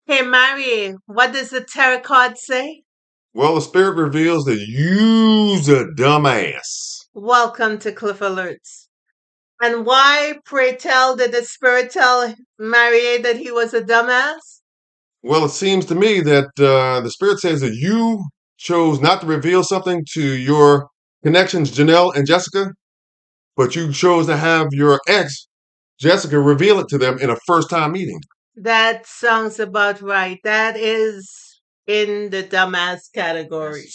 Hey, Maurier, what does the tarot card say? Well, the spirit reveals that you's a dumbass. Welcome to Cliff Alerts. And why, pray tell, did the spirit tell Maurier that he was a dumbass? Well, it seems to me that the spirit says that you chose not to reveal something to your connections, Janelle and Jessica, but you chose to have your ex, Jessica, reveal it to them in a first time meeting. That sounds about right. That is in the dumbass category.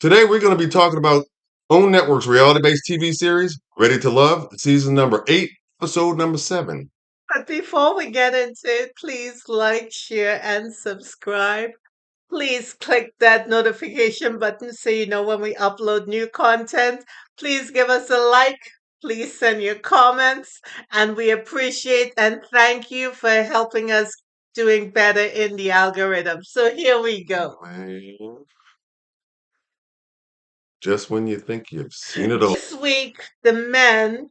Today we're going to be talking about OWN Network's reality-based TV series, Ready to Love, season number 8, episode number 7. But before we get into it, please like, share, and subscribe. Please click that notification button so you know when we upload new content. Please give us a like. Please send your comments. And we appreciate and thank you for helping us doing better in the algorithm. So here we go. Man, just when you think you've seen it all. This week, the men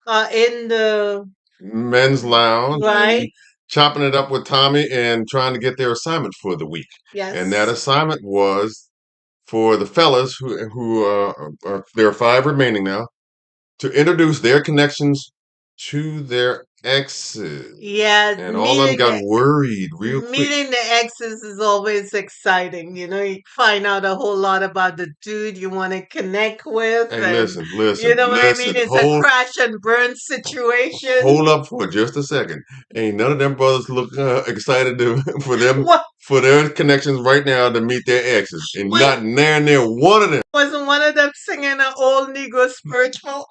are in the Men's lounge, right. chopping it up with Tommy and trying to get their assignment for the week. And that Yes. assignment was for the fellas who are there are 5 remaining now to introduce their connections to their exes. Yeah, And all of them got worried real quick. meeting the exes is always exciting. You know, you find out a whole lot about the dude you want to connect with, Hey, and listen, you listen, know what I mean? listen. It's a crash and burn situation. Hold up for just a second. Ain't none of them brothers look excited to for them What for their connections right now to meet their exes, and what not near one of them. wasn't one of them singing an old Negro spiritual?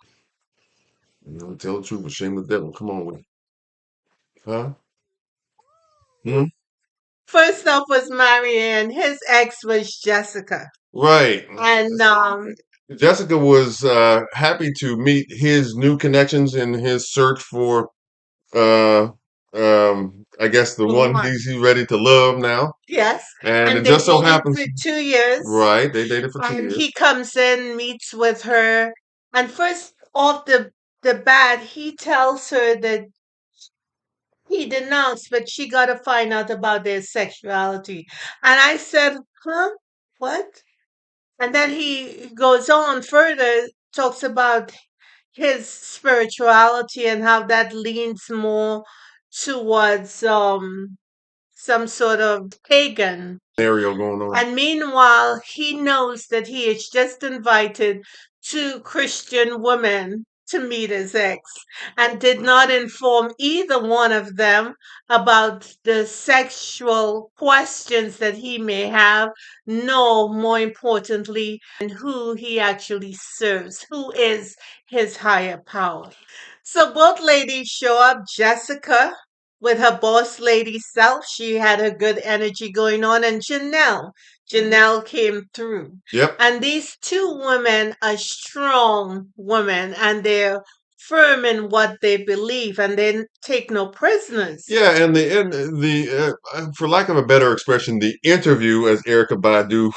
You know, tell the truth, but shame the devil. Come on with it, huh? Hmm? First up was Marianne. His ex was Jessica. Right. And Jessica was happy to meet his new connections in his search for, uh, I guess the one one. he's ready to love now. Yes. And it And they just so dated happens, for 2 years. right? They dated for two And years. he comes in, meets with her, and first off the bat, he tells her that he denounced, but she got to find out about their sexuality. And I said, "Huh? What?" And then he goes on further, talks about his spirituality and how that leans more towards some sort of pagan. Scenario going on. And meanwhile, he knows that he is just invited two Christian women to meet his ex and did not inform either one of them about the sexual questions that he may have, nor more importantly, and who he actually serves, who is his higher power. So both ladies show up. Jessica with her boss lady self. She had her good energy going on. And Janelle. Janelle came through. Yep. And these two women are strong women and they're firm in what they believe and they take no prisoners. Yeah, and for lack of a better expression, the interview, as Erica Badu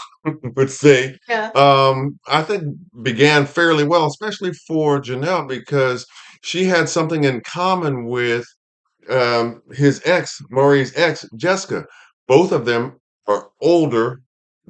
would say, Yeah. I think began fairly well, especially for Janelle because she had something in common with his ex, Maurier's ex, Jessica. Both of them are older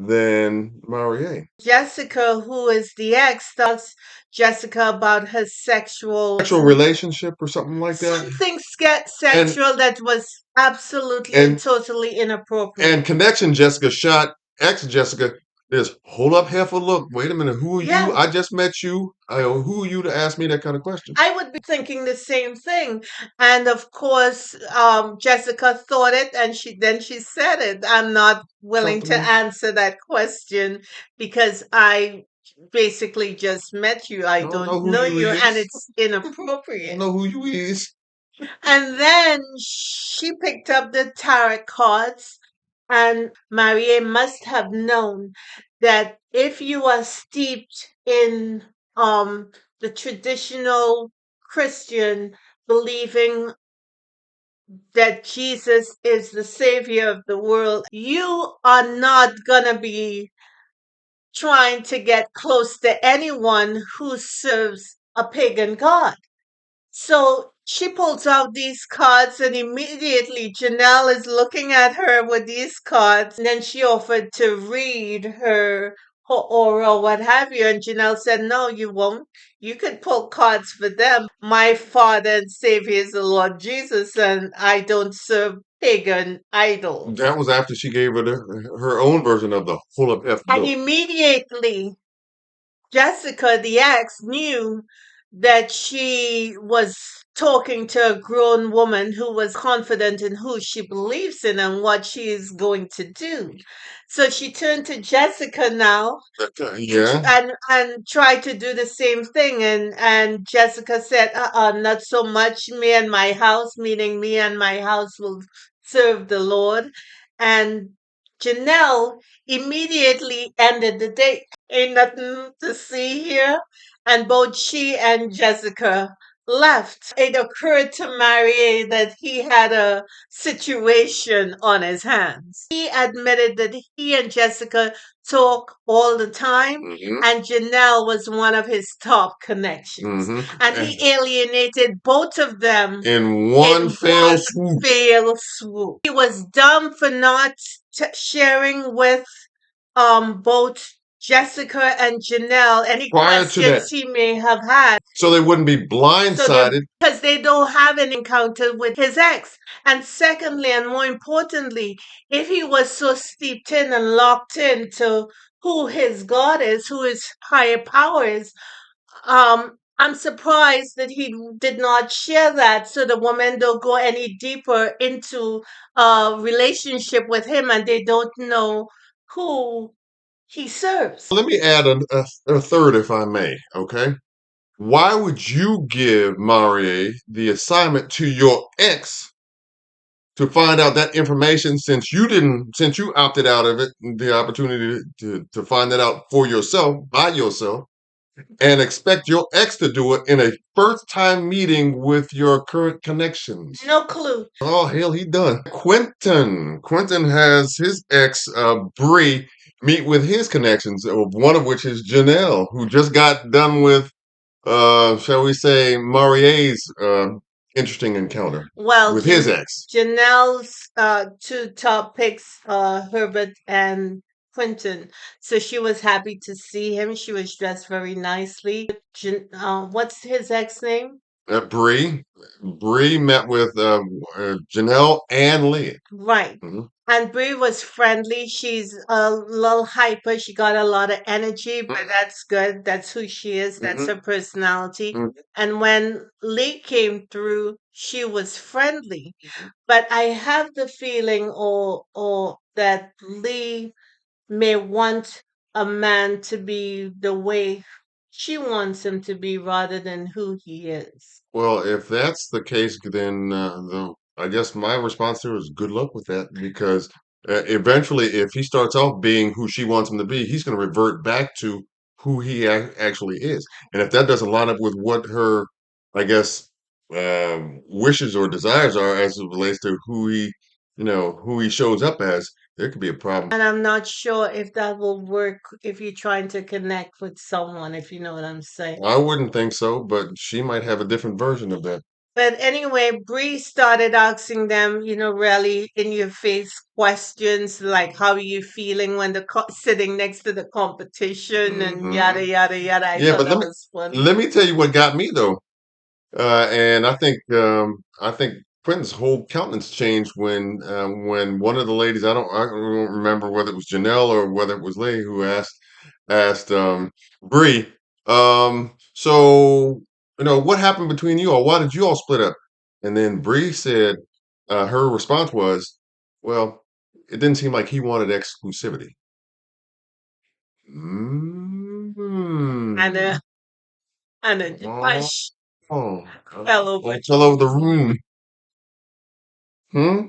than Maurier. Jessica, who is the ex, tells Jessica about her Sexual relationship or something like that. something sexual that was absolutely and And totally inappropriate. and connection Jessica shot ex Jessica is hold up, heifer, look, wait a minute, who are you? Yeah. I just met you. Who are you to ask me that kind of question? I would be thinking the same thing. And of course, Jessica thought it and she said it. I'm not willing to answer that question because I basically just met you. I don't know you and it's I don't inappropriate. know who you is. And then she picked up the tarot cards, and Marie must have known that if you are steeped in the traditional Christian believing that Jesus is the savior of the world, you are not gonna be trying to get close to anyone who serves a pagan god. So She pulls out these cards, and immediately Janelle is looking at her with these cards. And then she offered to read her aura, what have you. And Janelle said, "No, you won't. You could pull cards for them. My Father and Savior is the Lord Jesus, and I don't serve pagan idols." That was after she gave her her own version of the Hulap F And book. immediately Jessica, the ex, knew that she was talking to a grown woman who was confident in who she believes in and what she is going to do. So she turned to Jessica now Yeah. and tried to do the same thing. And Jessica said, not so much. Me and my house, meaning me and my house will serve the Lord. And Janelle immediately ended the date. Ain't nothing to see here. And both she and Jessica left. It occurred to Maurier that he had a situation on his hands. He admitted that he and Jessica talk all the time, and Janelle was one of his top connections. And he alienated both of them in one in fell one swoop. fell swoop. He was dumb for not sharing with both Jessica and Janelle any Prior to that, questions he may have had. so they wouldn't be blindsided. Because they don't have an encounter with his ex. And secondly, and more importantly, if he was so steeped in and locked into who his God is, who his higher power is, I'm surprised that he did not share that so the woman don't go any deeper into a relationship with him and they don't know who he serves. Let me add a third, if I may. Okay. Why would you give Maurier the assignment to your ex to find out that information since you opted out of it, the opportunity to find that out for yourself, by yourself, and expect your ex to do it in a first time meeting with your current connections? No clue. Oh, hell, he done. Quentin has his ex, Bree, meet with his connections, one of which is Janelle, who just got done with, shall we say, Maurier's interesting encounter Well, with his ex. Janelle's two top picks, Herbert and Quentin. So she was happy to see him. She was dressed very nicely. What's his ex name? Bree. Bree met with Janelle and Leah. Right. And Brie was friendly. She's a little hyper. She got a lot of energy, but that's good. That's who she is. That's her personality. And when Lee came through, she was friendly. But I have the feeling or that Lee may want a man to be the way she wants him to be rather than who he is. Well, if that's the case, then I guess my response to her is good luck with that because eventually, if he starts off being who she wants him to be, he's going to revert back to who he actually is. And if that doesn't line up with what her, I guess, wishes or desires are as it relates to who he shows up as, there could be a problem. And I'm not sure if that will work if you're trying to connect with someone, if you know what I'm saying. I wouldn't think so, but she might have a different version of that. But anyway, Bree started asking them, really in your face questions like, how are you feeling when sitting next to the competition and yada, yada, yada. I Yeah, thought but that was funny. let me tell you what got me though. And I think Quentin's whole countenance changed when one of the ladies I don't remember whether it was Janelle or whether it was Leigh who asked Bree, so what happened between you all? Why did you all split up? And then Bree said her response was, well, it didn't seem like he wanted exclusivity. And Mm. a hush Oh, fell over. it fell over the room. Hmm?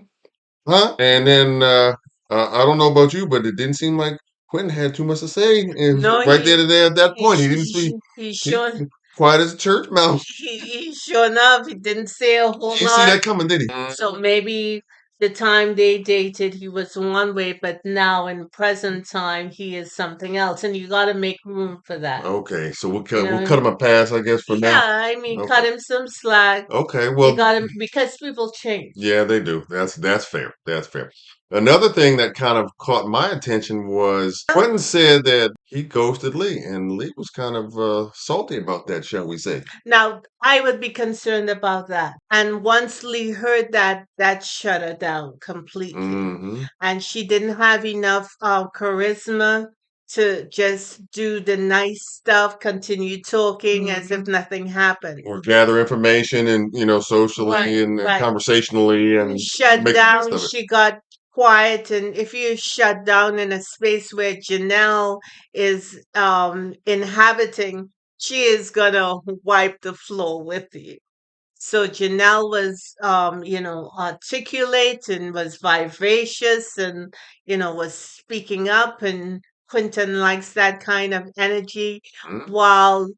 Huh? And then I don't know about you, but it didn't seem like Quentin had too much to say. And No, right there at that point, he didn't speak. he He sure quiet as a church mouse. he sure enough he didn't say a He whole didn't see lot. that coming, did he? So maybe the time they dated, he was one way, but now in present time, he is something else, and you got to make room for that. Okay, so You we'll know, cut him a pass, I guess, for yeah, now. I mean, cut Okay. him some slack. Okay. You Well, got to, because people change. yeah, they do. That's fair. That's fair. Another thing that kind of caught my attention was Quentin said that he ghosted Lee, and Lee was kind of salty about that, shall we say? Now, I would be concerned about that. And once Lee heard that, that shut her down completely. Hmm. And she didn't have enough charisma to just do the nice stuff, continue talking as if nothing happened. Or gather information and Right, socially and right. conversationally She and shut make the best down, of it. she got quiet. And if you shut down in a space where Janelle is inhabiting, she is gonna wipe the floor with you. So Janelle was, articulate and was vivacious and, was speaking up. And Quentin likes that kind of energy, Mhm. while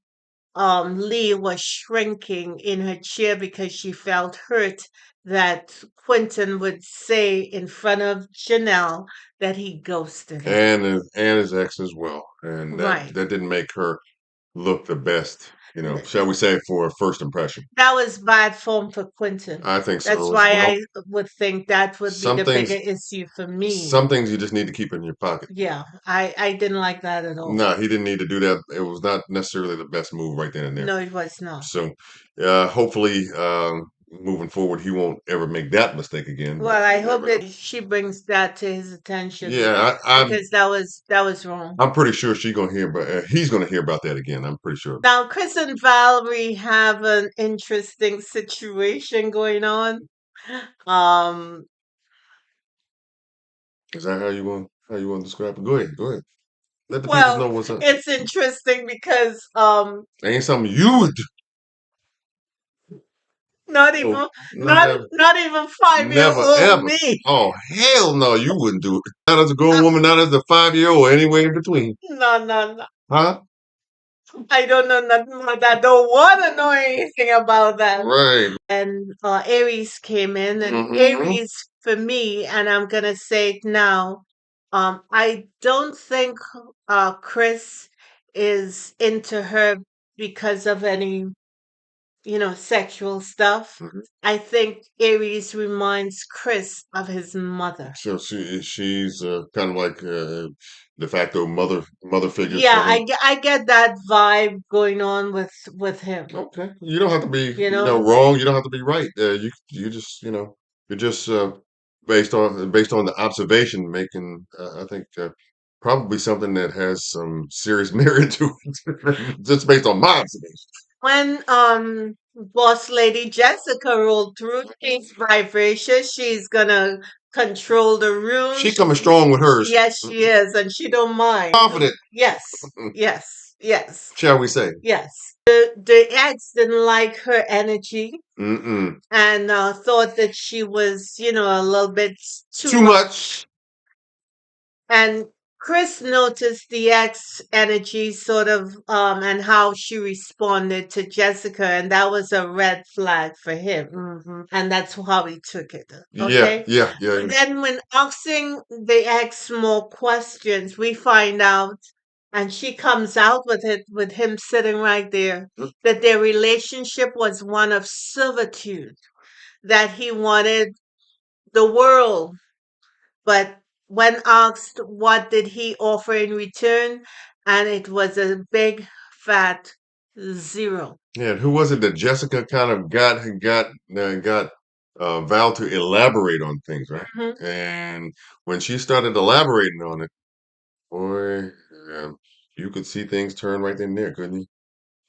Lee was shrinking in her chair because she felt hurt that Quentin would say in front of Janelle that he ghosted her. And his ex as well, and Right. that didn't make her look the best, Th- shall we say, for a first impression. That was bad form for Quentin. I think That's so as why well. I would think that would be Some the things, bigger issue for me. some things you just need to keep in your pocket. Yeah, I didn't like that at all. No, he didn't need to do that. It was not necessarily the best move right then and there. No, it was not. So, hopefully, moving forward, he won't ever make that mistake again. But Well, I you hope never know. that she brings that to his attention, Yeah, because that was wrong. I'm pretty sure she's gonna hear, but he's gonna hear about that again. I'm pretty sure. Now, Chris and Valerie have an interesting situation going on. Um, Is that how you want to describe it? Go ahead, go ahead. Let the people well, know what's up. it's interesting because Ain't something you would not do. even Not not ever, not even 5 year never, old ever. me. Oh hell no, you wouldn't do it. Not as a grown woman, not as a 5-year old, anywhere in between. No, no, no. Huh? I don't know nothing about that. I don't want to know anything about that. Right. And Aries came in, and Hmm. Aries for me, and I'm gonna say it now. I don't think Chris is into her because of any, sexual stuff. I think Aries reminds Chris of his mother. So she's kind of like de facto mother figure Yeah, for him. I get that vibe going on with him. Okay, you don't have to be You know, wrong. You don't have to be right. You just you're just based on the observation making. I think probably something that has some serious merit to it, just based on my observation. when boss lady Jessica rolled through, she's vivacious. She's gonna control the room. She coming strong with hers, Yes, she is, and she don't mind. confident, Yes, yes, yes, shall we say? yes. The ex didn't like her energy, Mm-mm. and thought that she was, a little bit too Too much. much. And Chris noticed the ex energy sort of, and how she responded to Jessica, and that was a red flag for him. And that's how he took it. Yeah, Okay. yeah, yeah, But yeah. then when asking the ex more questions, we find out, and she comes out with it with him sitting right there, that their relationship was one of servitude, that he wanted the world, but when asked what did he offer in return, and it was a big fat zero. Yeah, and who was it that Jessica kind of got Val to elaborate on things, right? Mhm. And when she started elaborating on it, boy, um, you could see things turn right then and there, couldn't you?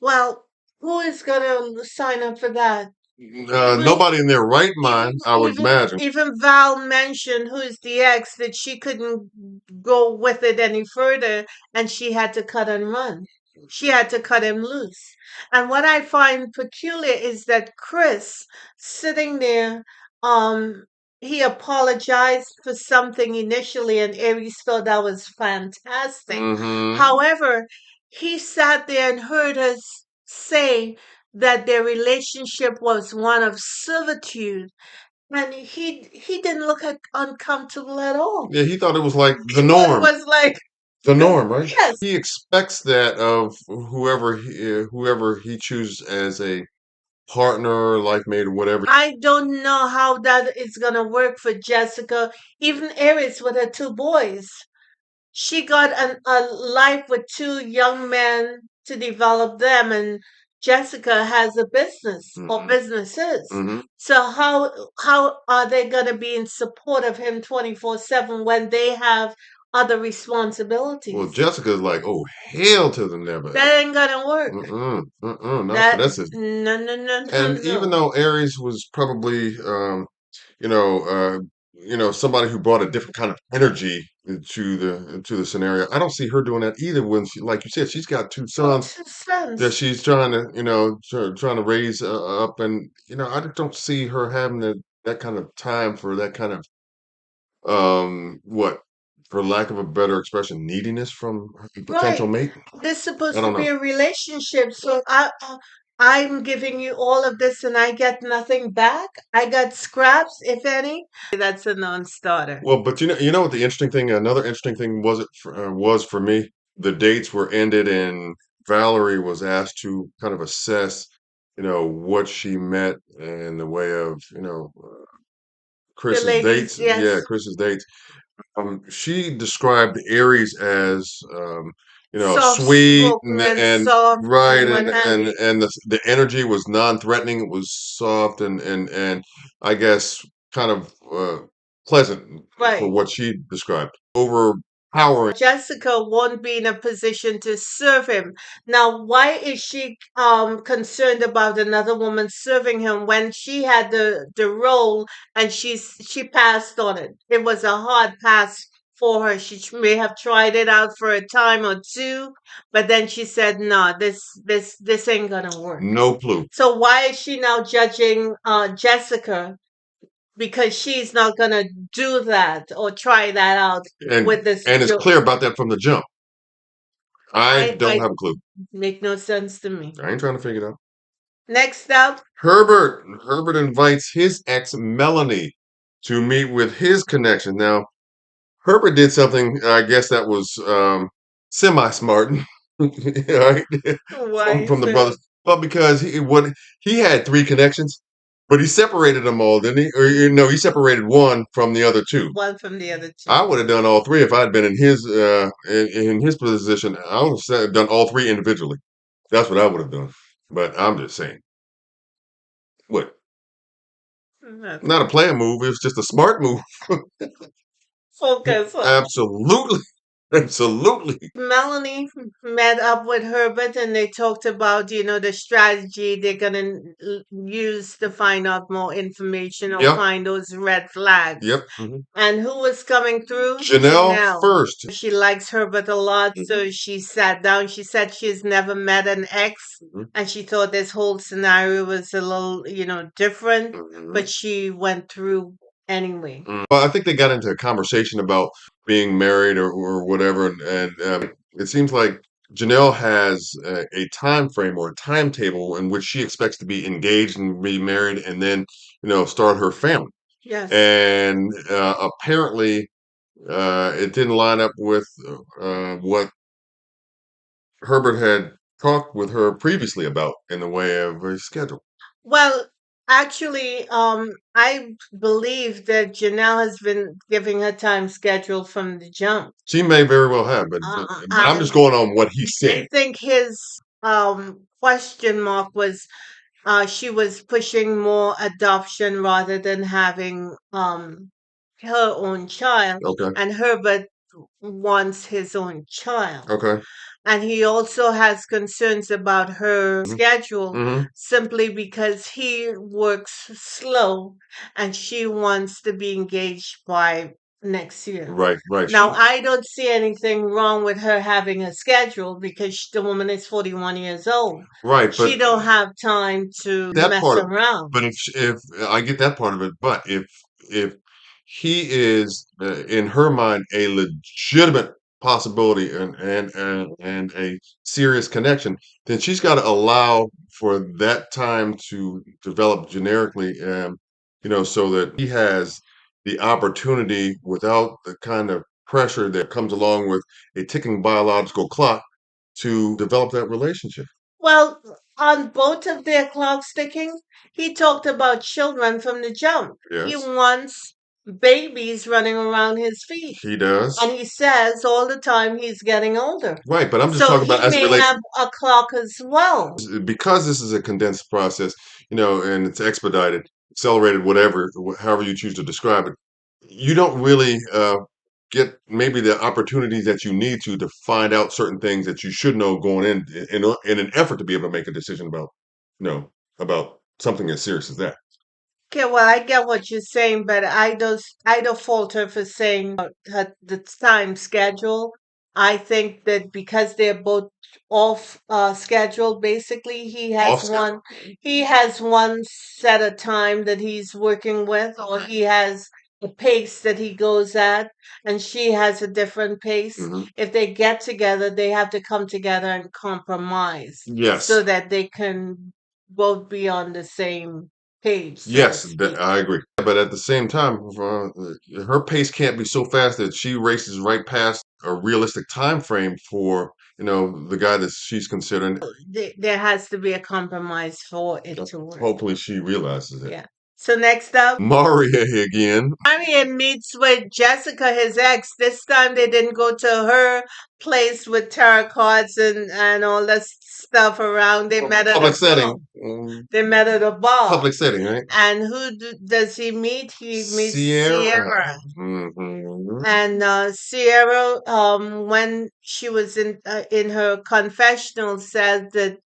Well, who is gonna sign up for that? Even Nobody in their right even mind, I would even imagine. even Val mentioned, who's the ex, that she couldn't go with it any further, and she had to cut and run. She had to cut him loose. And what I find peculiar is that Chris, sitting there, um, he apologized for something initially, and Aries thought that was fantastic. Hmm. However, he sat there and heard us say that their relationship was one of servitude, And he didn't look uncomfortable at all. Yeah, he thought it was like the He norm. was like, The norm, right? yes. He expects that of whoever he chooses as a partner, life mate, or whatever. I don't know how that is gonna work for Jessica. Even Eris with her two boys. She got a life with two young men to develop them, and Jessica has a business or Hmm. businesses. Hmm. So how are they going to be in support of him 24/7 when they have other Well, responsibilities? Jessica's like, oh, hell to the never. That ain't going to work. Mm-mm, mm-mm, not for That this. no no no no And even no. though Aries was probably, you know, uh, somebody who brought a different kind of energy into the scenario, I don't see her doing that either. When she, like you said, she's got two Oh, sons two that sons. she's trying to, trying to raise up, and I just don't see her having that kind of time for that kind of, what, for lack of a better expression, neediness from a potential Right. mate. This I supposed to don't be know. a relationship, so I'm giving you all of this and I get nothing back. I got scraps, if any. That's a non-starter. Well, but you know what the interesting thing, another interesting thing was for me. The dates were ended, and Valerie was asked to kind of assess, what she met in the way of, The Chris's ladies, dates. Yeah, yes, Chris's dates. She described Aries as, sweet soft-spoken and and soft right, and what have you. and the energy was non-threatening. It was soft and I guess kind of pleasant for Right. what she described. Overpowering. Jessica won't be in a position to serve him. Now, why is she concerned about another woman serving him when she had the role and she passed on it? It was a hard pass for her. She may have tried it out for a time or two, but then she said, "No, this ain't gonna work." No clue. So why is she now judging Jessica because she's not gonna do that or try that out with this And it's clear about that from the jump. I don't I have a clue. make no sense to me. I ain't trying to figure it out. Next up, Herbert invites his ex Melanie to meet with his connection. Now, Herbert did something, I guess that was, semi-smart, right? why from is the that? brothers. Well, because he had three connections, but he separated them all, didn't he? Or no, he separated one from the other two. One from the other two. I would have done all three if I'd been in his position. I would have done all three individually. That's what I would have done. But I'm just saying, what? Not a Nothing. player move. It was just a smart move. Focus. Absolutely, absolutely. Melanie met up with Herbert and they talked about, the strategy they're going to use to find out more information or Yep, find those red flags. yep. Mhm. And who was coming through? Janelle Janelle. first. She likes Herbert a lot, Mhm, so she sat down. She said she's never met an ex, mhm, and she thought this whole scenario was a little, different, mhm. but she went through anyway. Well, I think they got into a conversation about being married or whatever, and it seems like Janelle has a time frame or a timetable in which she expects to be engaged and be married, and then start her family. Yes. And apparently, it didn't line up with what Herbert had talked with her previously about in the way of a schedule. Well, actually, I believe that Janelle has been giving her time schedule from the jump. She may very well have, but, Uh, but I'm I, just going on what he I said. think his question mark was she was pushing more adoption rather than having her own child, Okay, and Herbert wants his own child. okay. And he also has concerns about her Hmm. schedule Hmm. simply because he works slow and she wants to be engaged by next year. Right, right. Now, I don't see anything wrong with her having a schedule because the woman is 41 years old. Right, She but don't have time to that mess part of around. but if I get that part of it, but if he is, in her mind, a legitimate possibility and a serious connection, then she's gotta allow for that time to develop generically, so that he has the opportunity without the kind of pressure that comes along with a ticking biological clock to develop that relationship. Well, on both of their clock sticking, he talked about children from the jump. He Yes, wants babies running around his feet. he does. And he says all the time he's getting older. Right, but I'm just So talking about he as it may relates have a clock as well. because this is a condensed process, and it's expedited, accelerated, whatever, however you choose to describe it. You don't really get maybe the opportunities that you need to find out certain things that you should know going in an effort to be able to make a decision about, about something as serious as that. Okay, well, I get what you're saying, but I don't fault her for saying the time schedule. I think that because they're both off schedule, basically Off schedule. he has one set of time that he's working with, or he has a pace that he goes at, and she has a different pace. Hmm. If they get together, they have to come together and compromise Yes, so that they can both be on the same page, so to yes, speak. I agree. But at the same time, her pace can't be so fast that she races right past a realistic time frame for the guy that she's considering. There has to be a compromise for it to work. Hopefully, she realizes it. Yeah. So next up, Maria again. Maurier meets with Jessica, his ex. This time they didn't go to her place with tarot cards and all that stuff around. They met at Public a bar. setting. They met at a bar. Public setting, right? And does he meet? He meets Sierra. Sierra. Hmm. And Sierra, when she was in her confessional, said that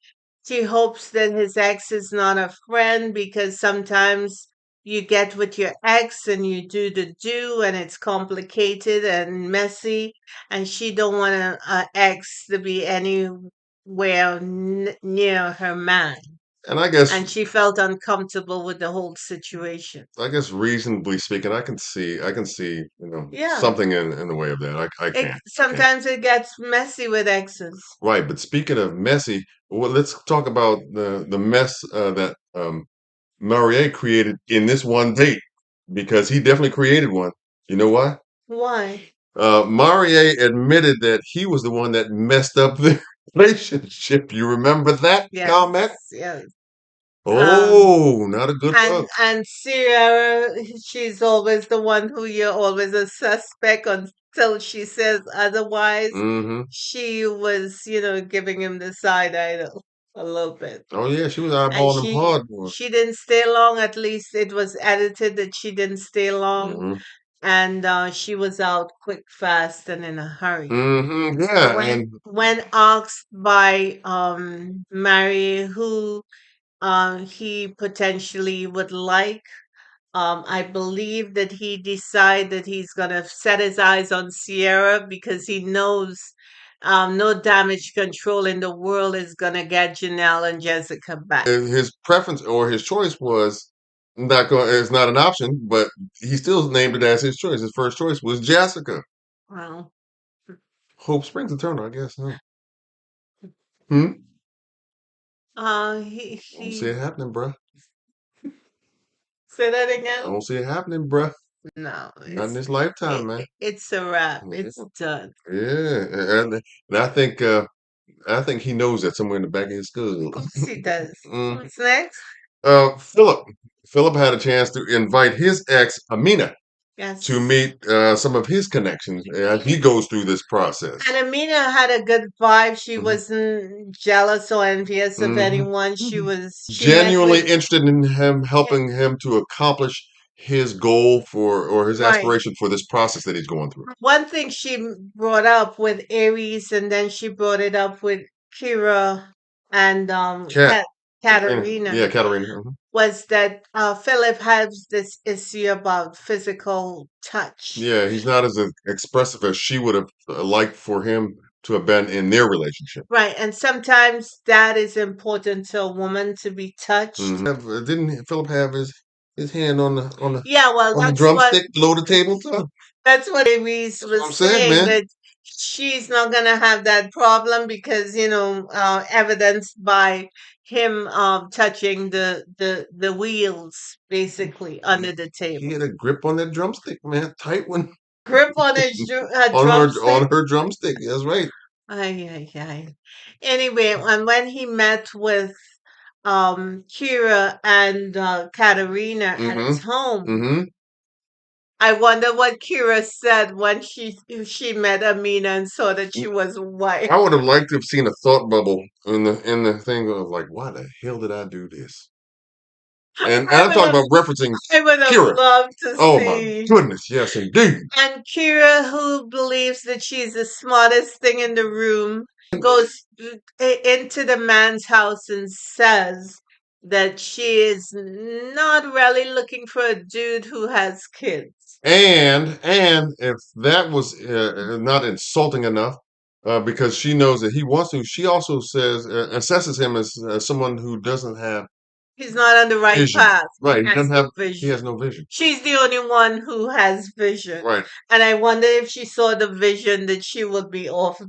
she hopes that his ex is not a friend because sometimes you get with your ex and you do the do and it's complicated and messy, and she don't want a ex to be anywhere near her man, And I guess, and she felt uncomfortable with the whole situation. reasonably speaking, I can see, Yeah, something in the way of that. I it can. I can. sometimes it gets messy with exes. Right. But speaking of messy, well, let's talk about the mess that Maurier created in this one date because he definitely created one. You know why? Why? Maurier admitted that he was the one that messed up the relationship. You remember that Yes, comment? yes. Um, Oh, not a good look. and Sierra, she's always the one who you're always a suspect until she says otherwise. Hmm. She was, giving him the side eye a little bit. Oh yeah, she was And eyeballing him hard, boy. she didn't stay long. At least it was edited that she didn't stay long, Hmm. and she was out quick, fast, and in a hurry. Hmm. Yeah, and When asked by Mary who he potentially would like, I believe that he decided that he's gonna set his eyes on Sierra because he knows no damage control in the world is gonna get Janelle and Jessica back. his preference or his choice was not going. It's not an option, but he still named it as his choice. His first choice was Jessica. Well, Hope springs eternal, I guess. Huh? Hmm? I don't see he it happening, bruh. say that I again. don't see it happening, bruh. No, Not in this lifetime, man. it's a wrap. Yeah, It's done. yeah. And I think he knows that somewhere in the back of his skull. Of course he does. Mm. What's next? Philip. Philip had a chance to invite his ex, Amina, to Yes. meet some of his connections as he goes through this process. And Amina had a good vibe. She Hmm. wasn't jealous or envious of Hmm. anyone. She met Genuinely with, interested in him, yeah, helping him to accomplish his goal for or his right. aspiration for this process that he's going through. One thing she brought up with Aries, and then she brought it up with Kira and Cat, Katrina, Katarina, yeah, Katarina. Mhm. was that Philip has this issue about physical touch. Yeah, he's not as expressive as she would have liked for him to have been in their relationship. Right, and sometimes that is important to a woman to be touched. Didn't Philip have his hand on the Yeah, well, on the drumstick below the table too? that's what Aries That's what I'm was saying, saying, man. that she's not gonna have that problem because, evidenced by him touching the wheels basically under the He table. had a grip on that drumstick, man, tight one Grip on his on drumstick. her drumstick. That's right. Ay, ay, ay. Anyway, and when he met with Kira and Katerina at Mm-hmm. his home, Mm-hmm. I wonder what Kira said when she met Amina and saw that she was white. I would have liked to have seen a thought bubble in the thing of like, why the hell did I do this? And I I'm would talking have about referencing I would have Kira. loved to Oh my see. goodness, yes indeed. And Kira, who believes that she's the smartest thing in the room, goes into the man's house and says that she is not really looking for a dude who has kids. And if that was not insulting enough, because she knows that he wants to, she also says assesses him as someone who doesn't have He's not on the right vision. path. He Right, he has doesn't have. no He has vision. no vision. She's the only one who has vision. Right, And I wonder if she saw the vision that she would be off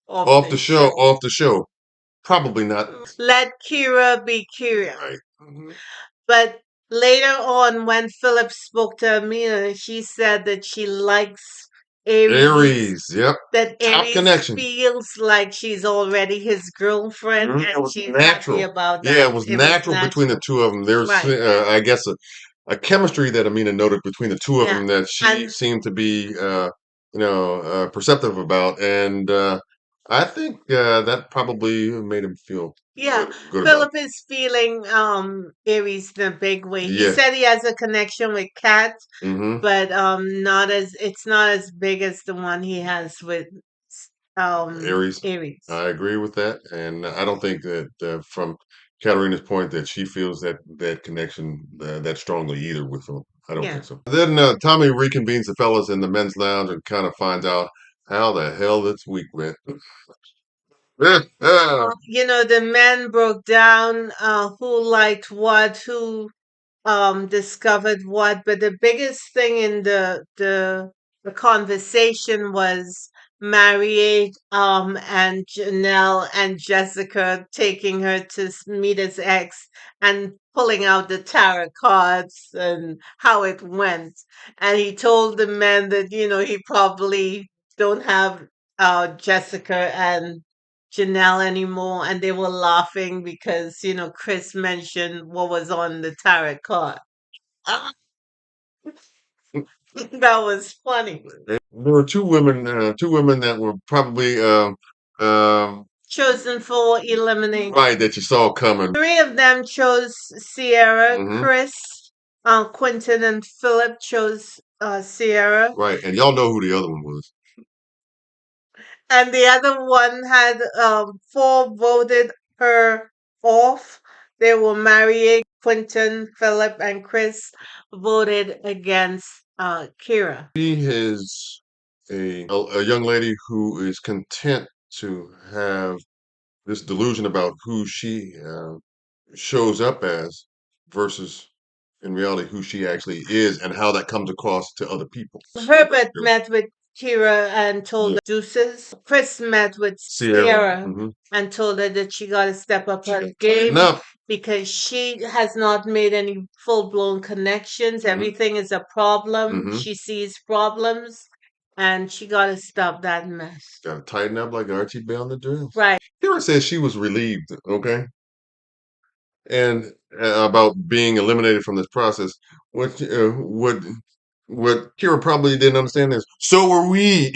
off the the show, show. off the show. Probably not. Let Kira be Kira. Right. Mhm. But later on, when Philip spoke to Amina, she said that she likes Aries, Aries. Yep. that Top Aries connection. feels like she's already his girlfriend Mhm. It and was she's happy natural. about Yeah, that. it was It was natural between the natural. two of them. There's, Right. I guess, a chemistry that Amina noted between the two of Yeah. them that she And seemed to be, perceptive about, and I think that probably made him feel yeah, good about Philip is feeling Aries in a big way. it. He Yeah. said he has a connection with Kat, Hmm. but not as it's not as big as the one he has with Aries. Aries. I agree with that, and I don't think that from Katarina's point that she feels that connection that strongly either with him. I don't Yeah. think so. Then Tommy reconvenes the fellas in the men's lounge and kind of finds out how the hell this week went. The men broke down who liked what, who discovered what, but the biggest thing in the conversation was Maurier and Janelle and Jessica taking her to meet his ex and pulling out the tarot cards and how it went. And he told the men that, he probably don't have Jessica and Janelle anymore, and they were laughing because Chris mentioned what was on the tarot card. Ah, that was funny. There were two women that were probably Chosen for elimination. right that you saw coming. Three of them chose Sierra. Hmm. Chris, Quentin, and Philip chose Sierra, Right, and y'all know who the other one was. and the other one had four voted her off. They were Marie, Quentin, Philip, and Chris voted against Kira. She is a young lady who is content to have this delusion about who she shows up as versus in reality who she actually is and how that comes across to other people. Herbert met with Kira and told Yeah. her deuces. Chris met with Sierra. Sierra Hmm. and told her that she got to step up her Tighten game up. because she has not made any full blown connections. Hmm. Everything is a problem. Hmm. She sees problems and she got to stop that mess. Got to tighten up like Archie Bell and the Drills. Right. Kira says she was relieved, okay, and about being eliminated from this process. What Kira probably didn't understand is so were we.